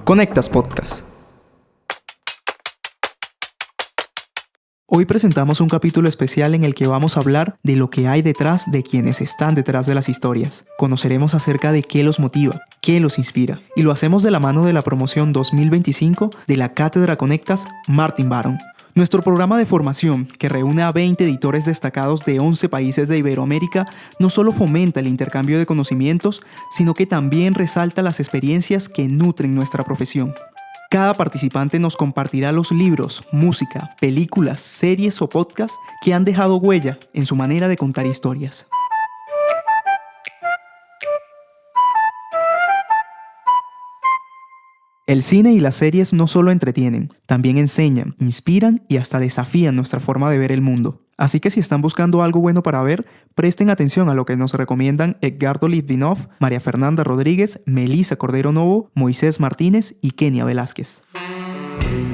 Conectas Podcast. Hoy presentamos un capítulo especial en el que vamos a hablar de lo que hay detrás de quienes están detrás de las historias. Conoceremos acerca de qué los motiva, qué los inspira. Y lo hacemos de la mano de la promoción 2025 de la Cátedra Conectas Martin Baron. Nuestro programa de formación, que reúne a 20 editores destacados de 11 países de Iberoamérica, no solo fomenta el intercambio de conocimientos, sino que también resalta las experiencias que nutren nuestra profesión. Cada participante nos compartirá los libros, música, películas, series o podcasts que han dejado huella en su manera de contar historias. El cine y las series no solo entretienen, también enseñan, inspiran y hasta desafían nuestra forma de ver el mundo. Así que si están buscando algo bueno para ver, presten atención a lo que nos recomiendan Edgardo Litvinov, María Fernanda Rodríguez, Melissa Cordero Novo, Moisés Martínez y Kenia Velázquez.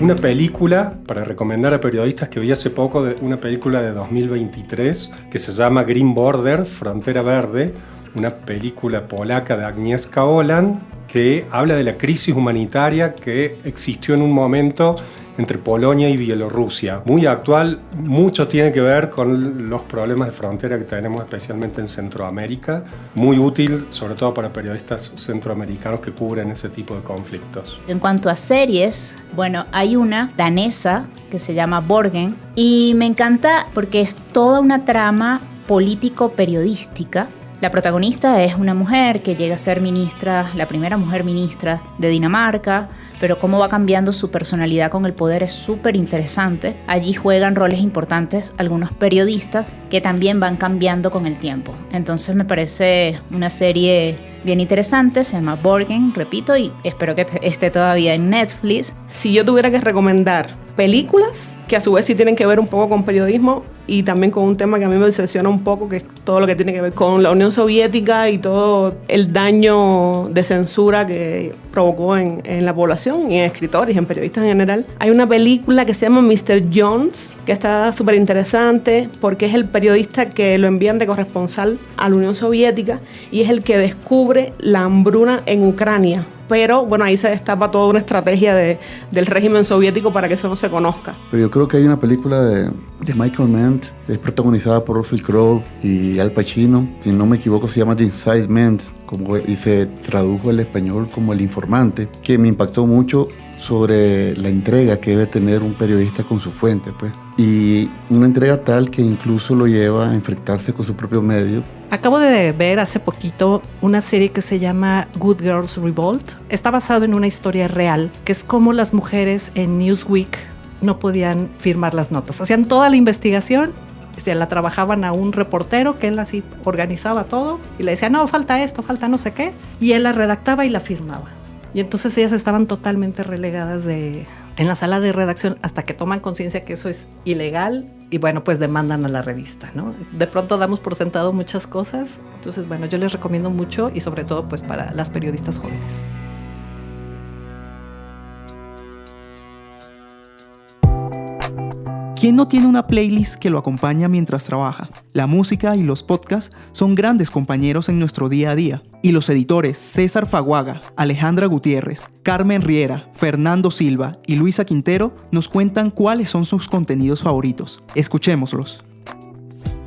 Una película para recomendar a periodistas que vi hace poco, una película de 2023 que se llama Green Border, Frontera Verde, una película polaca de Agnieszka Holland que habla de la crisis humanitaria que existió en un momento entre Polonia y Bielorrusia. Muy actual, mucho tiene que ver con los problemas de frontera que tenemos especialmente en Centroamérica. Muy útil, sobre todo para periodistas centroamericanos que cubren ese tipo de conflictos. En cuanto a series, bueno, hay una danesa que se llama Borgen y me encanta porque es toda una trama político-periodística. La protagonista es una mujer que llega a ser ministra, la primera mujer ministra de Dinamarca, pero cómo va cambiando su personalidad con el poder es súper interesante. Allí juegan roles importantes algunos periodistas que también van cambiando con el tiempo. Entonces me parece una serie bien interesante, se llama Borgen, repito, y espero que esté todavía en Netflix. Si yo tuviera que recomendar películas, que a su vez sí tienen que ver un poco con periodismo y también con un tema que a mí me obsesiona un poco, que es todo lo que tiene que ver con la Unión Soviética y todo el daño de censura que provocó en la población y en escritores y en periodistas en general. Hay una película que se llama Mr. Jones, que está súper interesante porque es el periodista que lo envían de corresponsal a la Unión Soviética y es el que descubre la hambruna en Ucrania. Pero bueno, ahí se destapa toda una estrategia del régimen soviético para que eso no se conozca. Pero yo creo que hay una película de Michael Mann, es protagonizada por Russell Crowe y Al Pacino, si no me equivoco se llama The Inside Man, y se tradujo al español como El Informante, que me impactó mucho sobre la entrega que debe tener un periodista con su fuente, pues. Y una entrega tal que incluso lo lleva a enfrentarse con su propio medio. Acabo de ver hace poquito una serie que se llama Good Girls Revolt. Está basado en una historia real, que es como las mujeres en Newsweek no podían firmar las notas. Hacían toda la investigación, se la trabajaban a un reportero que él así organizaba todo y le decía, no, falta esto, falta no sé qué, y él la redactaba y la firmaba. Y entonces ellas estaban totalmente relegadas en la sala de redacción hasta que toman conciencia que eso es ilegal y bueno, pues demandan a la revista, ¿no? De pronto damos por sentado muchas cosas, entonces bueno, yo les recomiendo mucho y sobre todo pues para las periodistas jóvenes. ¿Quién no tiene una playlist que lo acompaña mientras trabaja? La música y los podcasts son grandes compañeros en nuestro día a día. Y los editores César Faguaga, Alejandra Gutiérrez, Carmen Riera, Fernando Silva y Luisa Quintero nos cuentan cuáles son sus contenidos favoritos. Escuchémoslos.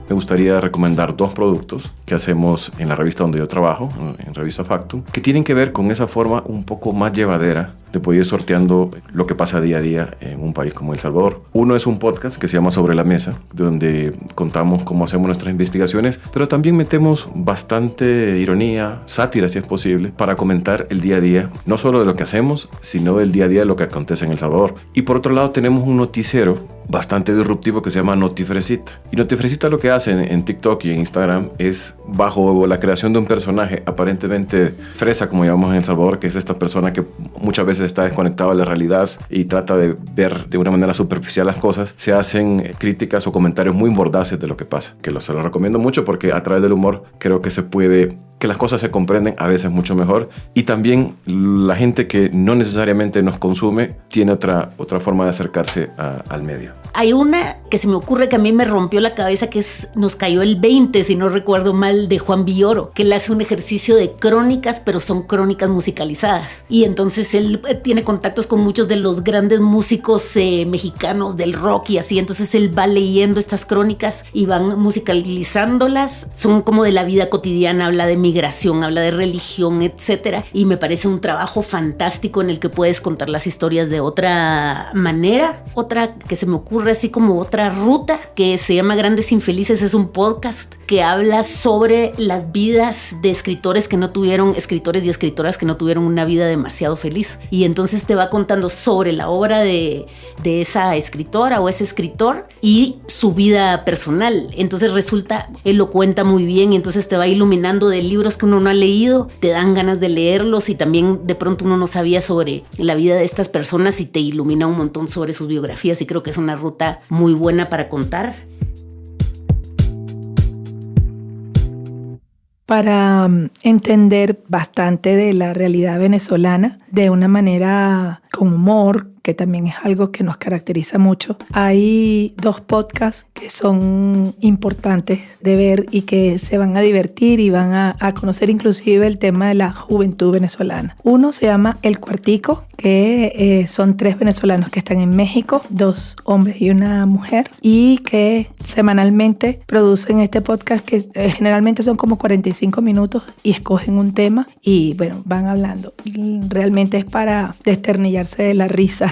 Me gustaría recomendar 2 productos que hacemos en la revista donde yo trabajo, en Revista Factum, que tienen que ver con esa forma un poco más llevadera de poder ir sorteando lo que pasa día a día en un país como El Salvador. Uno es un podcast que se llama Sobre la Mesa, donde contamos cómo hacemos nuestras investigaciones, pero también metemos bastante ironía, sátira si es posible, para comentar el día a día, no solo de lo que hacemos, sino del día a día de lo que acontece en El Salvador. Y por otro lado tenemos un noticiero bastante disruptivo que se llama Notifresita. Y Notifresita lo que hace en TikTok y en Instagram es bajo la creación de un personaje aparentemente fresa, como llamamos en El Salvador, que es esta persona que muchas veces está desconectado de la realidad y trata de ver de una manera superficial las cosas. Se hacen críticas o comentarios muy mordaces de lo que pasa, que se lo recomiendo mucho porque a través del humor creo que se puede que las cosas se comprenden a veces mucho mejor, y también la gente que no necesariamente nos consume tiene otra forma de acercarse al medio. Hay una que se me ocurre que a mí me rompió la cabeza, que es Nos cayó el 20, si no recuerdo mal, de Juan Villoro, que él hace un ejercicio de crónicas, pero son crónicas musicalizadas. Y entonces él tiene contactos con muchos de los grandes músicos mexicanos del rock y así. Entonces él va leyendo estas crónicas y van musicalizándolas. Son como de la vida cotidiana, habla de migración, habla de religión, etc. Y me parece un trabajo fantástico en el que puedes contar las historias de otra manera. Otra que se me ocurre así como otra ruta, que se llama Grandes Infelices, es un podcast que habla sobre las vidas de escritores y escritoras que no tuvieron una vida demasiado feliz. Y entonces te va contando sobre la obra de esa escritora o ese escritor y su vida personal. Entonces resulta, él lo cuenta muy bien y entonces te va iluminando de libros que uno no ha leído, te dan ganas de leerlos y también de pronto uno no sabía sobre la vida de estas personas y te ilumina un montón sobre sus biografías, y creo que es una ruta muy buena para contar. Para entender bastante de la realidad venezolana de una manera con humor, que también es algo que nos caracteriza mucho. Hay 2 podcasts que son importantes de ver y que se van a divertir y van a conocer inclusive el tema de la juventud venezolana. Uno se llama El Cuartico, que son 3 venezolanos que están en México, 2 hombres y una mujer, y que semanalmente producen este podcast que generalmente son como 45 minutos y escogen un tema y bueno, van hablando. Y realmente es para desternillarse de la risa.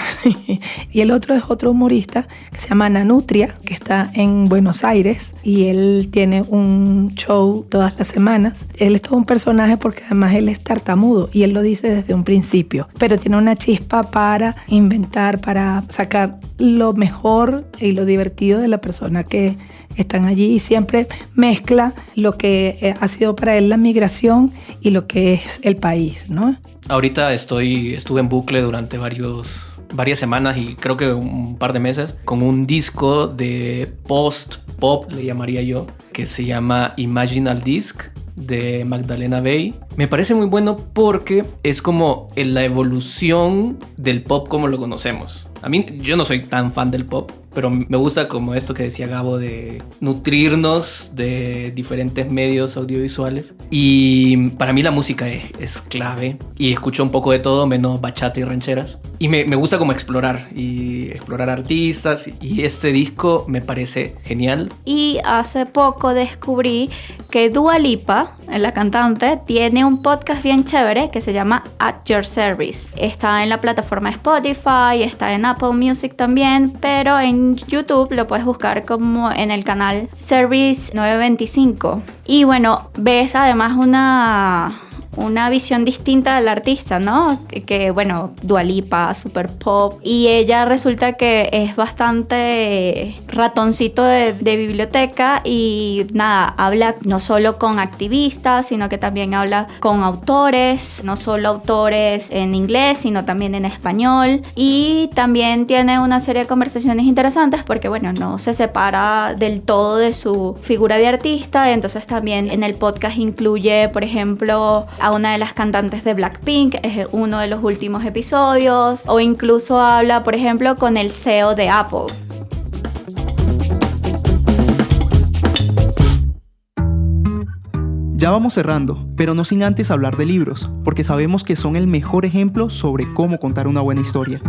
Y el otro es otro humorista que se llama Nanutria, que está en Buenos Aires, y él tiene un show todas las semanas. Él es todo un personaje porque además él es tartamudo y él lo dice desde un principio, pero tiene una chispa para inventar, para sacar lo mejor y lo divertido de la persona que están allí, y siempre mezcla lo que ha sido para él la migración y lo que es el país, ¿no? Ahorita estuve en bucle durante varias semanas y creo que un par de meses con un disco de post-pop, le llamaría yo, que se llama Imaginal Disc, de Magdalena Bay. Me parece muy bueno porque es como la evolución del pop como lo conocemos. A mí, yo no soy tan fan del pop, pero me gusta como esto que decía Gabo de nutrirnos de diferentes medios audiovisuales. Y para mí la música es clave y escucho un poco de todo menos bachata y rancheras. Y me gusta como explorar artistas, y este disco me parece genial. Y hace poco descubrí que Dua Lipa, la cantante, tiene un podcast bien chévere que se llama At Your Service. Está en la plataforma Spotify, está en Apple Music también, pero en YouTube lo puedes buscar como en el canal Service 925. Y bueno, ves además una visión distinta del artista, ¿no? Que bueno, Dua Lipa, super pop, y ella resulta que es bastante ratoncito de biblioteca y nada, habla no solo con activistas, sino que también habla con autores, no solo autores en inglés, sino también en español, y también tiene una serie de conversaciones interesantes porque bueno, no se separa del todo de su figura de artista. Entonces también en el podcast incluye, por ejemplo, a una de las cantantes de Blackpink, es uno de los últimos episodios, o incluso habla, por ejemplo, con el CEO de Apple. Ya vamos cerrando, pero no sin antes hablar de libros, porque sabemos que son el mejor ejemplo sobre cómo contar una buena historia.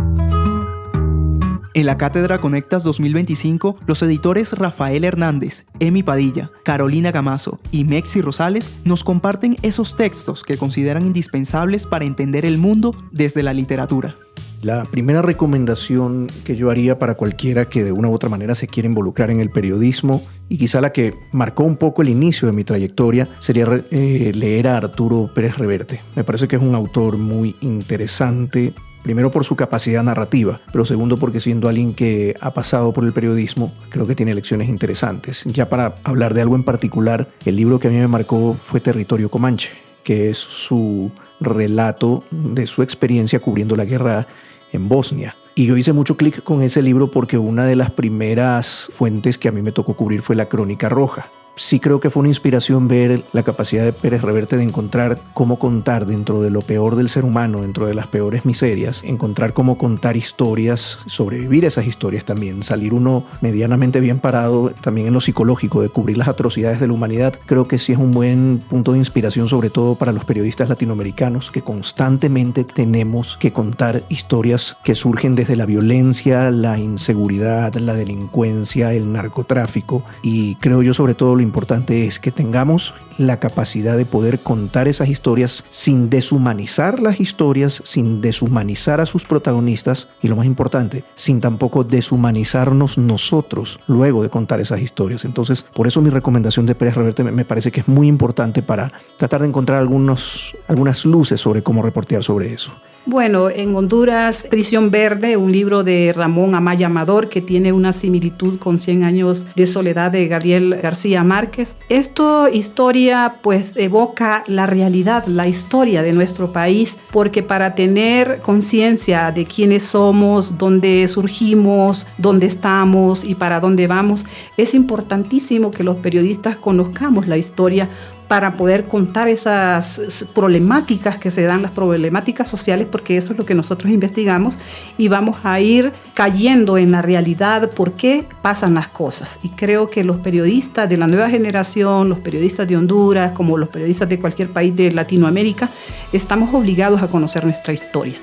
En la Cátedra Conectas 2025, los editores Rafael Hernández, Emi Padilla, Carolina Gamazo y Mexi Rosales nos comparten esos textos que consideran indispensables para entender el mundo desde la literatura. La primera recomendación que yo haría para cualquiera que de una u otra manera se quiera involucrar en el periodismo, y quizá la que marcó un poco el inicio de mi trayectoria, sería leer a Arturo Pérez Reverte. Me parece que es un autor muy interesante, primero por su capacidad narrativa, pero segundo porque siendo alguien que ha pasado por el periodismo, creo que tiene lecciones interesantes. Ya para hablar de algo en particular, el libro que a mí me marcó fue Territorio Comanche, que es su relato de su experiencia cubriendo la guerra en Bosnia. Y yo hice mucho clic con ese libro porque una de las primeras fuentes que a mí me tocó cubrir fue la Crónica Roja. sí creo que fue una inspiración ver la capacidad de Pérez Reverte de encontrar cómo contar dentro de lo peor del ser humano, dentro de las peores miserias, encontrar cómo contar historias, sobrevivir esas historias también, salir uno medianamente bien parado también en lo psicológico, de cubrir las atrocidades de la humanidad. Creo que sí es un buen punto de inspiración, sobre todo para los periodistas latinoamericanos, que constantemente tenemos que contar historias que surgen desde la violencia, la inseguridad, la delincuencia, el narcotráfico, y creo yo sobre todo lo importante es que tengamos la capacidad de poder contar esas historias sin deshumanizar las historias, sin deshumanizar a sus protagonistas y lo más importante, sin tampoco deshumanizarnos nosotros luego de contar esas historias. Entonces, por eso mi recomendación de Pérez Reverte me parece que es muy importante para tratar de encontrar algunas luces sobre cómo reportear sobre eso. Bueno, en Honduras, Prisión Verde, un libro de Ramón Amaya Amador que tiene una similitud con 100 años de soledad de Gabriel García Márquez. Esta historia pues evoca la realidad, la historia de nuestro país, porque para tener conciencia de quiénes somos, dónde surgimos, dónde estamos y para dónde vamos, es importantísimo que los periodistas conozcamos la historia para poder contar esas problemáticas que se dan, las problemáticas sociales, porque eso es lo que nosotros investigamos y vamos a ir cayendo en la realidad, por qué pasan las cosas. Y creo que los periodistas de la nueva generación, los periodistas de Honduras, como los periodistas de cualquier país de Latinoamérica, estamos obligados a conocer nuestra historia.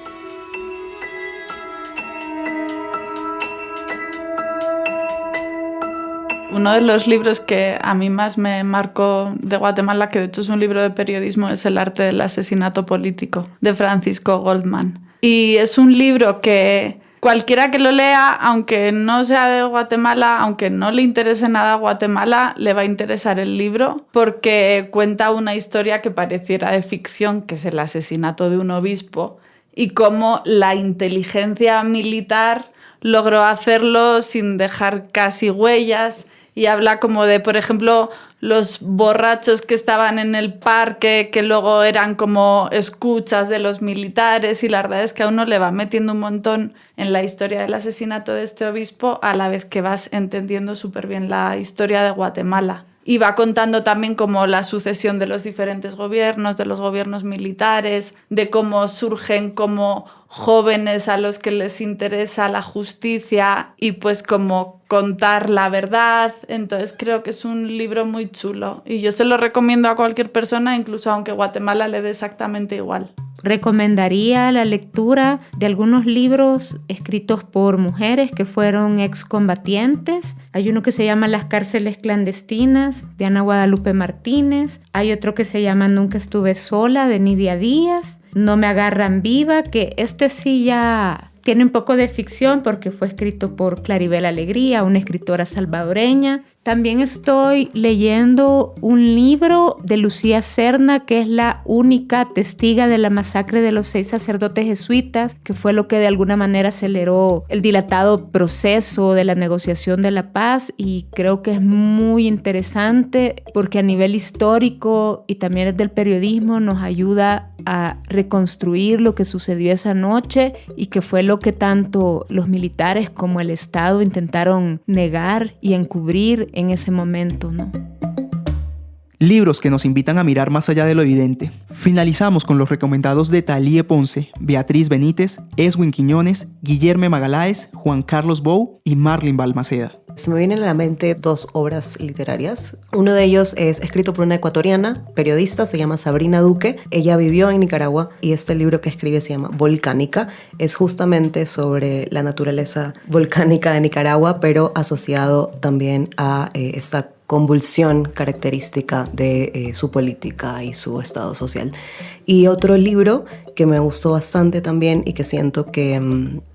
Uno de los libros que a mí más me marcó de Guatemala, que de hecho es un libro de periodismo, es El arte del asesinato político, de Francisco Goldman. Y es un libro que cualquiera que lo lea, aunque no sea de Guatemala, aunque no le interese nada a Guatemala, le va a interesar el libro, porque cuenta una historia que pareciera de ficción, que es el asesinato de un obispo, y cómo la inteligencia militar logró hacerlo sin dejar casi huellas. Y habla como de, por ejemplo, los borrachos que estaban en el parque, que luego eran como escuchas de los militares, y la verdad es que a uno le va metiendo un montón en la historia del asesinato de este obispo, a la vez que vas entendiendo súper bien la historia de Guatemala. Y va contando también como la sucesión de los diferentes gobiernos, de los gobiernos militares, de cómo surgen como jóvenes a los que les interesa la justicia y pues como contar la verdad. Entonces creo que es un libro muy chulo y yo se lo recomiendo a cualquier persona, incluso aunque Guatemala le dé exactamente igual. Recomendaría la lectura de algunos libros escritos por mujeres que fueron excombatientes. Hay uno que se llama Las cárceles clandestinas, de Ana Guadalupe Martínez. Hay otro que se llama Nunca estuve sola, de Nidia Díaz. No me agarran viva, que este sí ya tiene un poco de ficción porque fue escrito por Claribel Alegría, una escritora salvadoreña. También estoy leyendo un libro de Lucía Serna, que es la única testiga de la masacre de los 6 sacerdotes jesuitas, que fue lo que de alguna manera aceleró el dilatado proceso de la negociación de la paz, y creo que es muy interesante porque a nivel histórico y también desde el periodismo nos ayuda a reconstruir lo que sucedió esa noche y que fue lo que tanto los militares como el Estado intentaron negar y encubrir en ese momento, ¿no? Libros que nos invitan a mirar más allá de lo evidente. Finalizamos con los recomendados de Thalie Ponce, Beatriz Benítez, Eswin Quiñones, Guillermo Magaláes, Juan Carlos Bou y Marlin Balmaceda. Se me vienen a la mente 2 obras literarias. Uno de ellos es escrito por una ecuatoriana, periodista, se llama Sabrina Duque. Ella vivió en Nicaragua y este libro que escribe se llama Volcánica. Es justamente sobre la naturaleza volcánica de Nicaragua, pero asociado también a esta convulsión característica de su política y su estado social. Y otro libro que me gustó bastante también y que siento que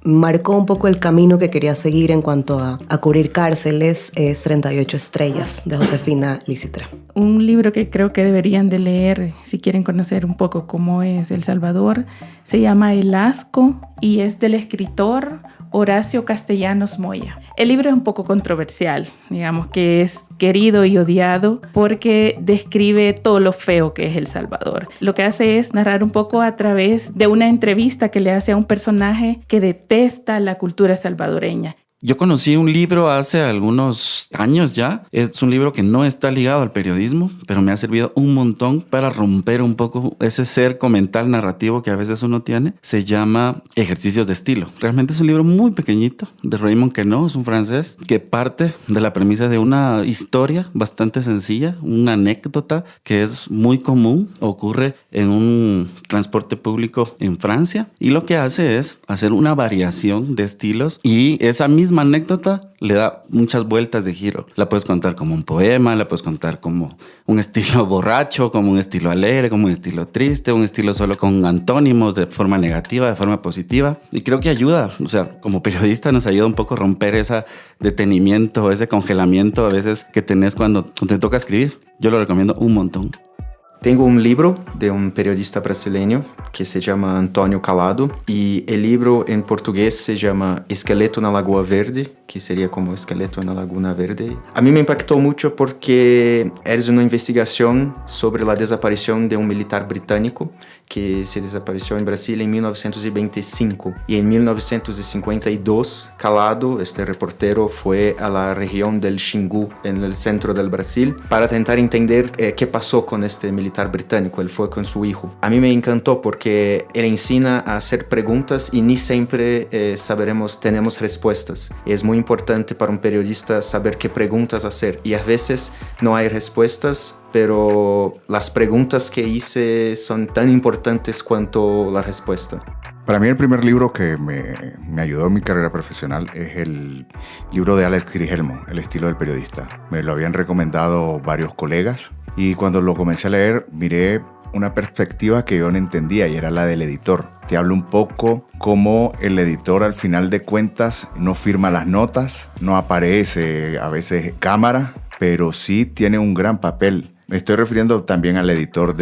marcó un poco el camino que quería seguir en cuanto a cubrir cárceles es 38 estrellas, de Josefina Lícitra. Un libro que creo que deberían de leer si quieren conocer un poco cómo es El Salvador se llama El Asco y es del escritor Horacio Castellanos Moya. El libro es un poco controversial, digamos que es querido y odiado porque describe todo lo feo que es El Salvador. Lo que hace es narrar un poco a través de una entrevista que le hace a un personaje que detesta la cultura salvadoreña. Yo conocí un libro hace algunos años ya. Es un libro que no está ligado al periodismo, pero me ha servido un montón para romper un poco ese cerco mental narrativo que a veces uno tiene. Se llama Ejercicios de estilo. Realmente es un libro muy pequeñito de Raymond Queneau, es un francés, que parte de la premisa de una historia bastante sencilla, una anécdota que es muy común, ocurre en un transporte público en Francia, y lo que hace es hacer una variación de estilos, y esa misma anécdota le da muchas vueltas de giro. La puedes contar como un poema, la puedes contar como un estilo borracho, como un estilo alegre, como un estilo triste, un estilo solo con antónimos de forma negativa, de forma positiva. Y creo que ayuda, o sea, como periodista nos ayuda un poco a romper ese detenimiento, ese congelamiento a veces que tenés cuando te toca escribir. Yo lo recomiendo un montón. Tengo un libro de un periodista brasileño que se llama Antônio Calado, y el libro en portugués se llama Esqueleto na Lagoa Verde, que sería como Esqueleto en la Laguna Verde. A mí me impactó mucho porque es una investigación sobre la desaparición de un militar británico que se desapareció en Brasil en 1925. Y en 1952, Calado, este reportero, fue a la región del Xingu, en el centro del Brasil, para intentar entender qué pasó con este militar británico. Él fue con su hijo. A mí me encantó porque él enseña a hacer preguntas y ni siempre tenemos respuestas. Es muy importante para un periodista saber qué preguntas hacer, y a veces no hay respuestas, pero las preguntas que hice son tan importantes cuanto la respuesta. Para mí el primer libro que me ayudó en mi carrera profesional es el libro de Alex Grigelmo, El estilo del periodista. Me lo habían recomendado varios colegas, y cuando lo comencé a leer miré una perspectiva que yo no entendía, y era la del editor. Te hablo un poco cómo el editor al final de cuentas no firma las notas, no aparece a veces cámara, pero sí tiene un gran papel. Me estoy refiriendo también al editor,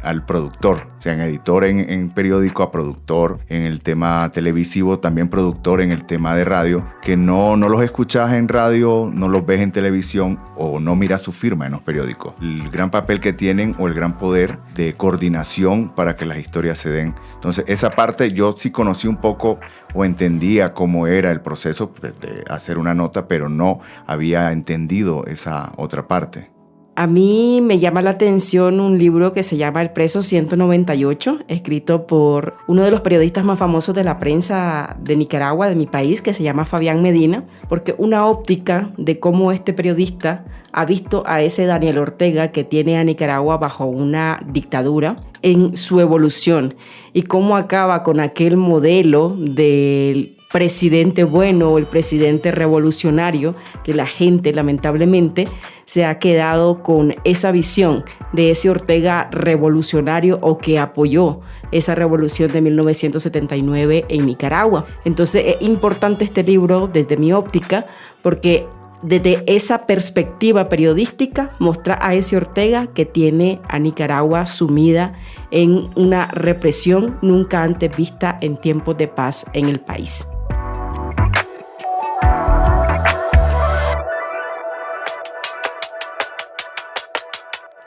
al productor. O sea, en editor en periódico, a productor en el tema televisivo, también productor en el tema de radio, que no los escuchas en radio, no los ves en televisión o no miras su firma en los periódicos. El gran papel que tienen, o el gran poder de coordinación para que las historias se den. Entonces, esa parte yo sí conocí un poco o entendía cómo era el proceso de hacer una nota, pero no había entendido esa otra parte. A mí me llama la atención un libro que se llama El Preso 198, escrito por uno de los periodistas más famosos de la prensa de Nicaragua, de mi país, que se llama Fabián Medina, porque una óptica de cómo este periodista ha visto a ese Daniel Ortega que tiene a Nicaragua bajo una dictadura en su evolución, y cómo acaba con aquel modelo del presidente bueno o el presidente revolucionario, que la gente lamentablemente se ha quedado con esa visión de ese Ortega revolucionario, o que apoyó esa revolución de 1979 en Nicaragua. Entonces es importante este libro desde mi óptica, porque desde esa perspectiva periodística muestra a ese Ortega que tiene a Nicaragua sumida en una represión nunca antes vista en tiempos de paz en el país.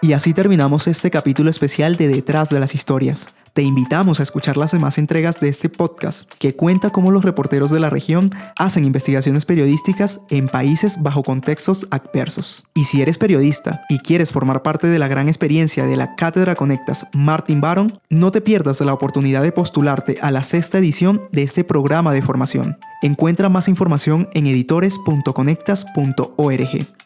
Y así terminamos este capítulo especial de Detrás de las Historias. Te invitamos a escuchar las demás entregas de este podcast, que cuenta cómo los reporteros de la región hacen investigaciones periodísticas en países bajo contextos adversos. Y si eres periodista y quieres formar parte de la gran experiencia de la Cátedra Conectas Martin Baron, no te pierdas la oportunidad de postularte a la 6ª edición de este programa de formación. Encuentra más información en editores.conectas.org.